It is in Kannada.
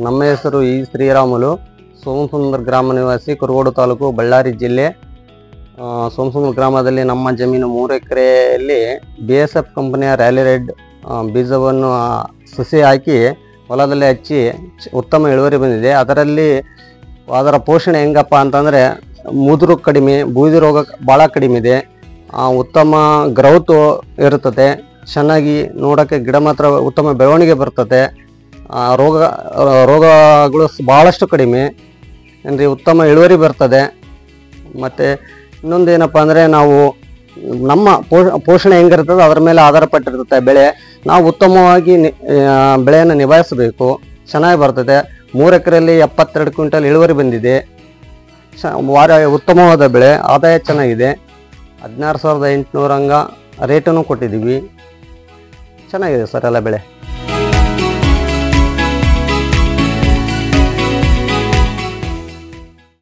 ನಮ್ಮ ಹೆಸರು ಇ ಶ್ರೀರಾಮುಲು, ಸೋಮಸುಂದರ ಗ್ರಾಮ ನಿವಾಸಿ, ಕುರುಗೋಡು ತಾಲೂಕು, ಬಳ್ಳಾರಿ ಜಿಲ್ಲೆ. ಸೋಮಸುಂದರ ಗ್ರಾಮದಲ್ಲಿ ನಮ್ಮ ಜಮೀನು 3 ಎಕರೆಯಲ್ಲಿ BSF ಕಂಪನಿಯ ರ್ಯಾಲಿ ರೆಡ್ ಬೀಜವನ್ನು ಸಸಿ ಹಾಕಿ ಹೊಲದಲ್ಲಿ ಹಚ್ಚಿ ಉತ್ತಮ ಇಳುವರಿ ಬಂದಿದೆ. ಅದರ ಪೋಷಣೆ ಹೆಂಗಪ್ಪ ಅಂತಂದರೆ ಮುದುರು ಕಡಿಮೆ, ಬೂದಿ ರೋಗ ಭಾಳ ಕಡಿಮೆ ಇದೆ, ಉತ್ತಮ ಗ್ರೌತು ಇರುತ್ತದೆ, ಚೆನ್ನಾಗಿ ನೋಡೋಕ್ಕೆ ಗಿಡ ಮಾತ್ರ ಉತ್ತಮ ಬೆಳವಣಿಗೆ ಬರ್ತದೆ, ರೋಗಗಳು ಭಾಳಷ್ಟು ಕಡಿಮೆ ಅಂದರೆ ಉತ್ತಮ ಇಳುವರಿ ಬರ್ತದೆ. ಮತ್ತು ಇನ್ನೊಂದೇನಪ್ಪ ಅಂದರೆ ನಾವು ನಮ್ಮ ಪೋಷಣೆ ಹೆಂಗಿರ್ತದೆ ಅದರ ಮೇಲೆ ಆಧಾರ ಪಟ್ಟಿರ್ತದೆ ಬೆಳೆ. ನಾವು ಉತ್ತಮವಾಗಿ ಬೆಳೆಯನ್ನು ನಿಭಾಯಿಸಬೇಕು, ಚೆನ್ನಾಗಿ ಬರ್ತದೆ. 3 ಎಕರೆಯಲ್ಲಿ 72 ಕ್ವಿಂಟಲ್ ಇಳುವರಿ ಬಂದಿದೆ. ಉತ್ತಮವಾದ ಬೆಳೆ, ಆದಾಯ ಚೆನ್ನಾಗಿದೆ. 16,800 ಹಂಗೆ ರೇಟನ್ನು ಕೊಟ್ಟಿದ್ದೀವಿ. ಚೆನ್ನಾಗಿದೆ ಸರ್ ಎಲ್ಲ ಬೆಳೆ.